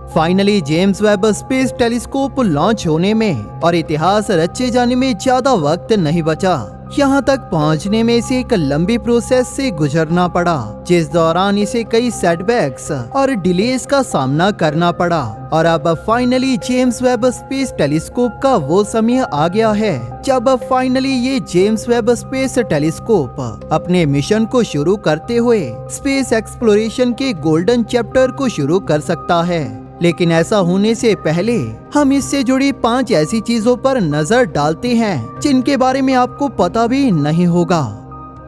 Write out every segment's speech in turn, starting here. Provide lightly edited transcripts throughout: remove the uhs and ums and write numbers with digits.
Finally James Webb space telescope launch होने में और इतिहास रचे जाने में ज्यादा वक्त नहीं बचा। यहाँ तक पहुँचने में इसे एक लंबी प्रोसेस से गुजरना पड़ा, जिस दौरान इसे कई सेटबैक्स और डिलेस का सामना करना पड़ा। और अब finally James Webb space telescope का वो समय आ गया है जब फाइनली ये जेम्स वेब स्पेस टेलीस्कोप अपने मिशन को शुरू करते हुए स्पेस एक्सप्लोरेशन के गोल्डन चैप्टर को शुरू कर सकता है। लेकिन ऐसा होने से पहले हम इससे जुड़ी 5 ऐसी चीजों पर नजर डालते हैं जिनके बारे में आपको पता भी नहीं होगा।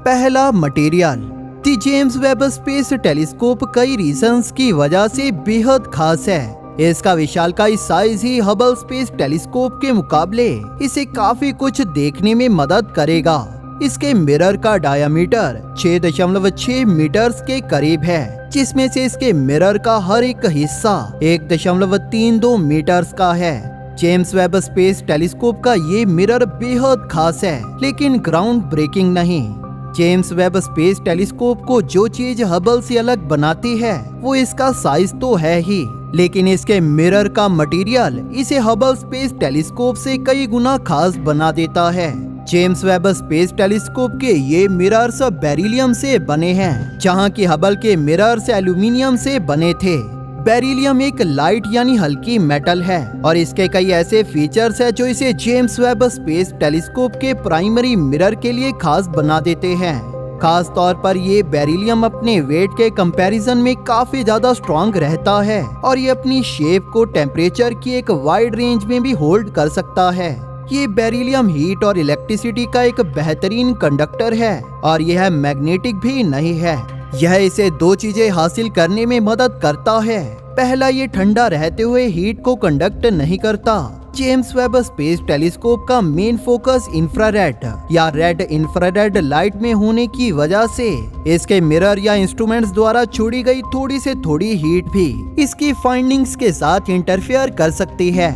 पहला, मटेरियल। दी जेम्स वेब स्पेस टेलीस्कोप कई रीजंस की वजह से बेहद खास है। इसका विशालकाय साइज ही हबल स्पेस टेलीस्कोप के मुकाबले इसे काफी कुछ देखने में मदद करेगा। इसके मिरर का डायामीटर 6.6 मीटर्स के करीब है, जिसमें से इसके मिरर का हर एक हिस्सा 1.32 मीटर्स का है। जेम्स वेब स्पेस टेलीस्कोप का ये मिरर बेहद खास है, लेकिन ग्राउंड ब्रेकिंग नहीं। जेम्स वेब स्पेस टेलीस्कोप को जो चीज हबल से अलग बनाती है वो इसका साइज तो है ही, लेकिन इसके मिरर का मटेरियल इसे हबल स्पेस टेलीस्कोप से कई गुना खास बना देता है। जेम्स वेब स्पेस टेलीस्कोप के ये मिरर्स बेरिलियम से बने हैं, जहां की हबल के मिरर्स एल्यूमिनियम से बने थे। बेरिलियम एक लाइट यानी हल्की मेटल है और इसके कई ऐसे फीचर्स है जो इसे जेम्स वेब स्पेस टेलीस्कोप के प्राइमरी मिरर के लिए खास बना देते हैं। खास तौर पर ये बेरिलियम अपने वेट के कंपैरिजन में काफी ज्यादा स्ट्रॉन्ग रहता है और ये अपनी शेप को टेम्परेचर की एक वाइड रेंज में भी होल्ड कर सकता है। ये बेरिलियम हीट और इलेक्ट्रिसिटी का एक बेहतरीन कंडक्टर है और यह मैग्नेटिक भी नहीं है। यह इसे 2 चीजें हासिल करने में मदद करता है। पहला, ये ठंडा रहते हुए हीट को कंडक्ट नहीं करता। जेम्स वेब स्पेस टेलीस्कोप का मेन फोकस इंफ्रारेड या रेड इंफ्रारेड लाइट में होने की वजह से इसके मिरर या इंस्ट्रूमेंट्स द्वारा छोड़ी गई थोड़ी से थोड़ी हीट भी इसकी फाइंडिंग्स के साथ इंटरफेयर कर सकती है।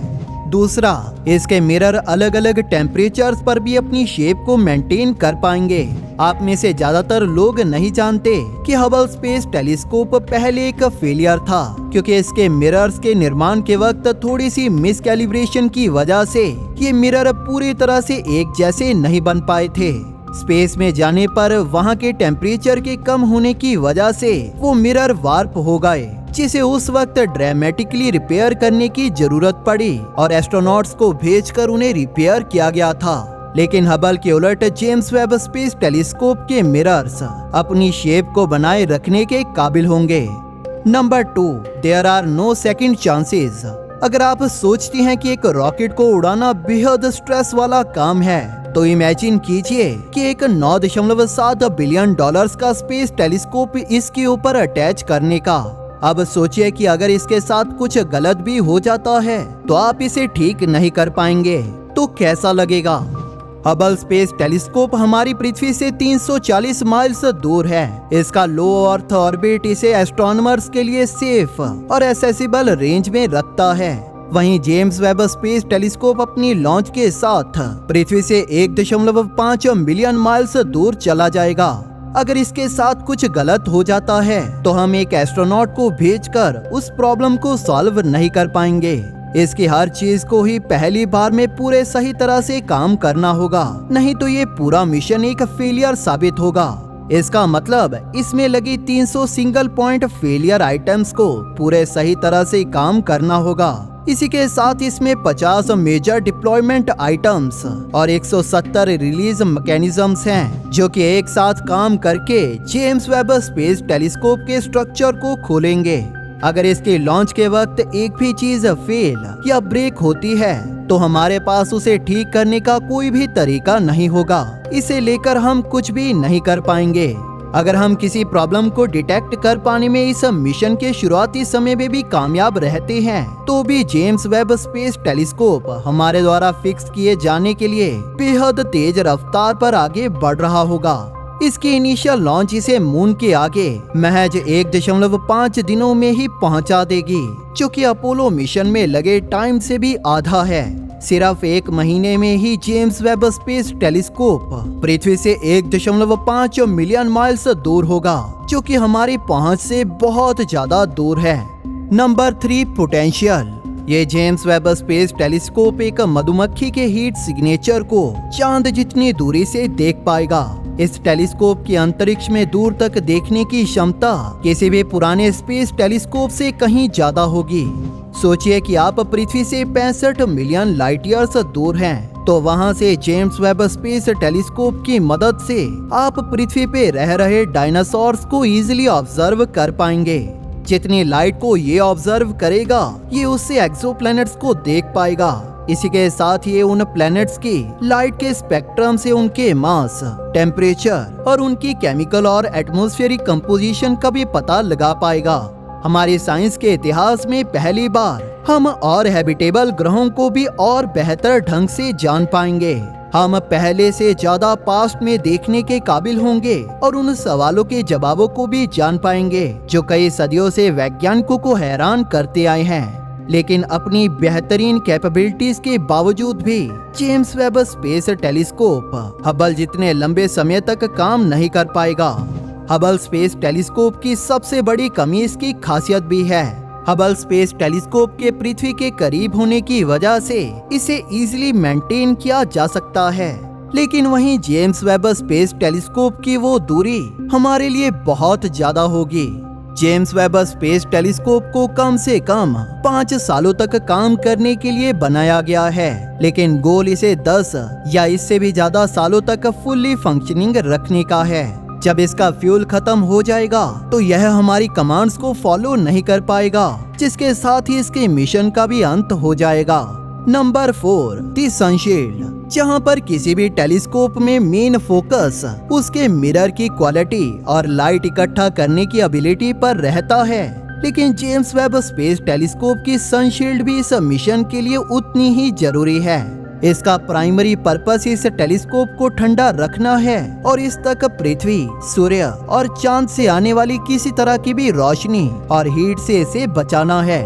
दूसरा, इसके मिरर अलग अलग टेम्परेचर्स पर भी अपनी शेप को मेंटेन कर पाएंगे। आप में से ज्यादातर लोग नहीं जानते कि हबल स्पेस टेलीस्कोप पहले एक फेलियर था, क्योंकि इसके मिरर्स के निर्माण के वक्त थोड़ी सी मिसकैलिब्रेशन की वजह से ये मिरर पूरी तरह से एक जैसे नहीं बन पाए थे। स्पेस में जाने पर वहाँ के टेम्परेचर के कम होने की वजह से वो मिरर वार्प हो गए, जिसे उस वक्त ड्रामेटिकली रिपेयर करने की जरूरत पड़ी और एस्ट्रोनॉट्स को भेजकर उन्हें रिपेयर किया गया था। लेकिन हबल के उलट जेम्स वेब स्पेस टेलीस्कोप के मिरर्स अपनी शेप को बनाए रखने के काबिल होंगे। Number 2, there are no second chances. अगर आप सोचती हैं कि एक रॉकेट को उड़ाना बेहद स्ट्रेस वाला काम है, तो इमेजिन कीजिए कि एक 9.7 बिलियन डॉलर्स का स्पेस टेलीस्कोप इसके ऊपर अटैच करने का। अब सोचिए कि अगर इसके साथ कुछ गलत भी हो जाता है तो आप इसे ठीक नहीं कर पाएंगे, तो कैसा लगेगा। हबल स्पेस टेलीस्कोप हमारी पृथ्वी से 340 माइल्स दूर है। इसका लो अर्थ ऑर्बिट इसे एस्ट्रोनॉमर्स के लिए सेफ और एक्सेसिबल रेंज में रखता है। वहीं जेम्स वेब स्पेस टेलीस्कोप अपनी लॉन्च के साथ पृथ्वी से 1.5 मिलियन माइल्स दूर चला जाएगा। अगर इसके साथ कुछ गलत हो जाता है तो हम एक एस्ट्रोनॉट को भेजकर उस प्रॉब्लम को सॉल्व नहीं कर पाएंगे। इसकी हर चीज को ही पहली बार में पूरे सही तरह से काम करना होगा, नहीं तो ये पूरा मिशन एक फेलियर साबित होगा। इसका मतलब इसमें लगी 300 सिंगल पॉइंट फेलियर आइटम्स को पूरे सही तरह से काम करना होगा। इसी के साथ इसमें 50 मेजर डिप्लॉयमेंट आइटम्स और 170 रिलीज मैकेनिज्म्स हैं, जो कि एक साथ काम करके जेम्स वेब स्पेस टेलीस्कोप के स्ट्रक्चर को खोलेंगे। अगर इसके लॉन्च के वक्त एक भी चीज फेल या ब्रेक होती है तो हमारे पास उसे ठीक करने का कोई भी तरीका नहीं होगा। इसे लेकर हम कुछ भी नहीं कर पाएंगे। अगर हम किसी प्रॉब्लम को डिटेक्ट कर पाने में इस मिशन के शुरुआती समय में भी कामयाब रहते हैं तो भी जेम्स वेब स्पेस टेलीस्कोप हमारे द्वारा फिक्स किए जाने के लिए बेहद तेज रफ्तार पर आगे बढ़ रहा होगा। इसकी इनिशियल लॉन्च इसे मून के आगे महज 1.5 दिनों में ही पहुंचा देगी, जो कि अपोलो मिशन में लगे टाइम से भी आधा है। सिर्फ 1 महीने में ही जेम्स वेब स्पेस टेलीस्कोप पृथ्वी से 1.5 मिलियन माइल्स दूर होगा, जो कि हमारी पहुंच से बहुत ज्यादा दूर है। Number 3 potential. ये जेम्स वेब स्पेस टेलीस्कोप एक मधुमक्खी के हीट सिग्नेचर को चांद जितनी दूरी से देख पाएगा। इस टेलीस्कोप की अंतरिक्ष में दूर तक देखने की क्षमता किसी भी पुराने स्पेस टेलीस्कोप से कहीं ज्यादा होगी। सोचिए कि आप पृथ्वी से 65 मिलियन लाइट ईयर्स दूर हैं, तो वहां से जेम्स वेब स्पेस टेलीस्कोप की मदद से आप पृथ्वी पे रह रहे डायनासोर्स को इजीली ऑब्जर्व कर पाएंगे। जितनी लाइट को ये ऑब्जर्व करेगा, ये उससे एक्सोप्लैनेट्स को देख पाएगा। इसी के साथ ये उन प्लैनेट्स की लाइट के स्पेक्ट्रम से उनके मास, टेम्परेचर और उनकी केमिकल और एटमॉस्फेरिक कंपोजिशन का भी पता लगा पाएगा। हमारे साइंस के इतिहास में पहली बार हम और हैबिटेबल ग्रहों को भी और बेहतर ढंग से जान पाएंगे। हम पहले से ज्यादा पास्ट में देखने के काबिल होंगे और उन सवालों के जवाबों को भी जान पाएंगे जो कई सदियों से वैज्ञानिकों को हैरान करते आए हैं। लेकिन अपनी बेहतरीन कैपेबिलिटीज के बावजूद भी James Webb space telescope Hubble जितने लंबे समय तक काम नहीं कर पाएगा। हबल स्पेस टेलीस्कोप की सबसे बड़ी कमी इसकी खासियत भी है। हबल स्पेस टेलीस्कोप के पृथ्वी के करीब होने की वजह से इसे इजीली मेंटेन किया जा सकता है, लेकिन वहीं जेम्स वेब स्पेस टेलीस्कोप की वो दूरी हमारे लिए बहुत ज्यादा होगी। जेम्स वेब स्पेस टेलीस्कोप को कम से कम 5 सालों तक काम करने के लिए बनाया गया है, लेकिन गोल इसे 10 या इससे भी ज्यादा सालों तक फुल्ली फंक्शनिंग रखने का है। जब इसका फ्यूल खत्म हो जाएगा तो यह हमारी कमांड्स को फॉलो नहीं कर पाएगा, जिसके साथ ही इसके मिशन का भी अंत हो जाएगा। नंबर 4 दी सनशील्ड, जहां पर किसी भी टेलीस्कोप में मेन फोकस उसके मिरर की क्वालिटी और लाइट इकट्ठा करने की एबिलिटी पर रहता है, लेकिन जेम्स वेब स्पेस टेलीस्कोप की सनशील्ड भी इस मिशन के लिए उतनी ही जरूरी है। इसका प्राइमरी पर्पस इस टेलीस्कोप को ठंडा रखना है और इस तक पृथ्वी, सूर्य और चांद से आने वाली किसी तरह की भी रोशनी और हीट से इसे बचाना है।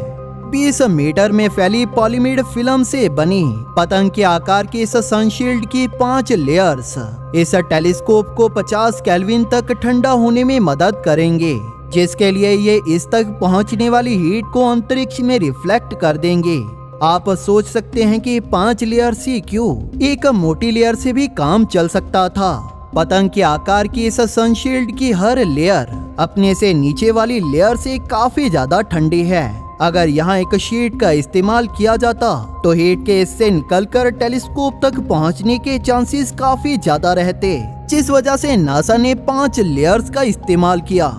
20 मीटर में फैली पॉलीमिड फिल्म से बनी पतंग के आकार की इस सनशील्ड की 5 लेयर्स इस टेलीस्कोप को 50 केल्विन तक ठंडा होने में मदद करेंगे, जिसके लिए ये इस तक पहुंचने वाली हीट को अंतरिक्ष में रिफ्लेक्ट कर देंगे। आप सोच सकते हैं कि 5 लेयर से क्यों, एक मोटी लेयर से भी काम चल सकता था। पतंग के आकार की इस सनशील्ड की हर लेयर अपने से नीचे वाली लेयर से काफी ज्यादा ठंडी है। अगर यहाँ एक शीट का इस्तेमाल किया जाता तो हीट के इससे निकलकर टेलीस्कोप तक पहुँचने के चांसेस काफी ज्यादा रहते, जिस वजह से नासा ने 5 लेयर्स का इस्तेमाल किया।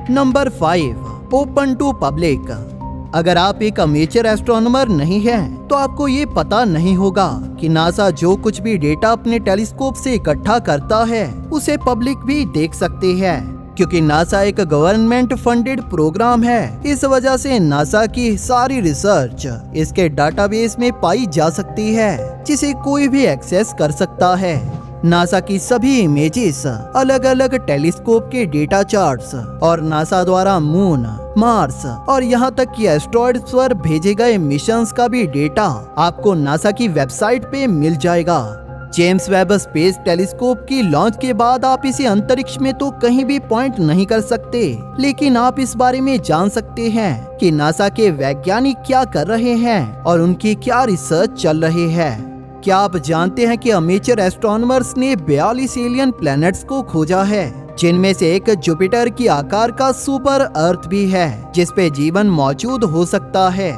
Number 5 open to public. अगर आप एक अमेचर एस्ट्रोनॉमर नहीं हैं, तो आपको ये पता नहीं होगा कि नासा जो कुछ भी डेटा अपने टेलीस्कोप से इकट्ठा करता है उसे पब्लिक भी देख सकती है, क्योंकि नासा एक गवर्नमेंट फंडेड प्रोग्राम है। इस वजह से नासा की सारी रिसर्च इसके डाटाबेस में पाई जा सकती है, जिसे कोई भी एक्सेस कर सकता है। नासा की सभी इमेजेस, अलग अलग टेलीस्कोप के डेटा चार्ट्स और नासा द्वारा मून, मार्स और यहाँ तक कि एस्ट्रॉइड्स पर भेजे गए मिशंस का भी डेटा आपको नासा की वेबसाइट पे मिल जाएगा। जेम्स वेब स्पेस टेलीस्कोप की लॉन्च के बाद आप इसे अंतरिक्ष में तो कहीं भी पॉइंट नहीं कर सकते, लेकिन आप इस बारे में जान सकते हैं कि नासा के वैज्ञानिक क्या कर रहे हैं और उनकी क्या रिसर्च चल रही है। क्या आप जानते हैं कि अमेचर एस्ट्रोनॉमर्स ने 42 एलियन प्लैनेट्स को खोजा है, जिनमें से एक जुपिटर की आकार का सुपर अर्थ भी है, जिस पे जीवन मौजूद हो सकता है।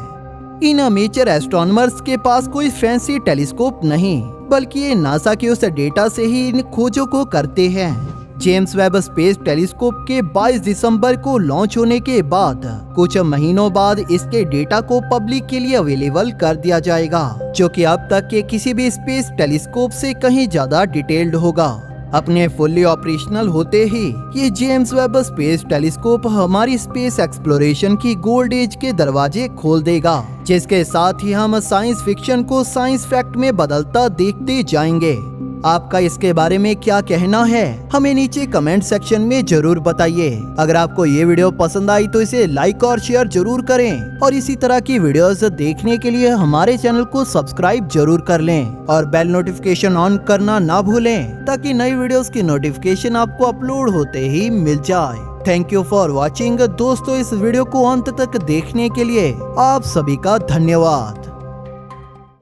इन अमेचर एस्ट्रोनॉमर्स के पास कोई फैंसी टेलीस्कोप नहीं, बल्कि ये नासा के उस डेटा से ही इन खोजों को करते हैं। जेम्स वेब स्पेस टेलीस्कोप के 22 दिसंबर को लॉन्च होने के बाद कुछ महीनों बाद इसके डेटा को पब्लिक के लिए अवेलेबल कर दिया जाएगा, जो कि अब तक के किसी भी स्पेस टेलीस्कोप से कहीं ज्यादा डिटेल्ड होगा। अपने फुल्ली ऑपरेशनल होते ही ये जेम्स वेब स्पेस टेलीस्कोप हमारी स्पेस एक्सप्लोरेशन की गोल्ड एज के दरवाजे खोल देगा, जिसके साथ ही हम साइंस फिक्शन को साइंस फैक्ट में बदलता देखते जाएंगे। आपका इसके बारे में क्या कहना है, हमें नीचे कमेंट सेक्शन में जरूर बताइए। अगर आपको ये वीडियो पसंद आई तो इसे लाइक और शेयर जरूर करें, और इसी तरह की वीडियोस देखने के लिए हमारे चैनल को सब्सक्राइब जरूर कर लें और बेल नोटिफिकेशन ऑन करना ना भूलें, ताकि नई वीडियोस की नोटिफिकेशन आपको अपलोड होते ही मिल जाए। Thank you for watching. दोस्तों, इस वीडियो को अंत तक देखने के लिए आप सभी का धन्यवाद।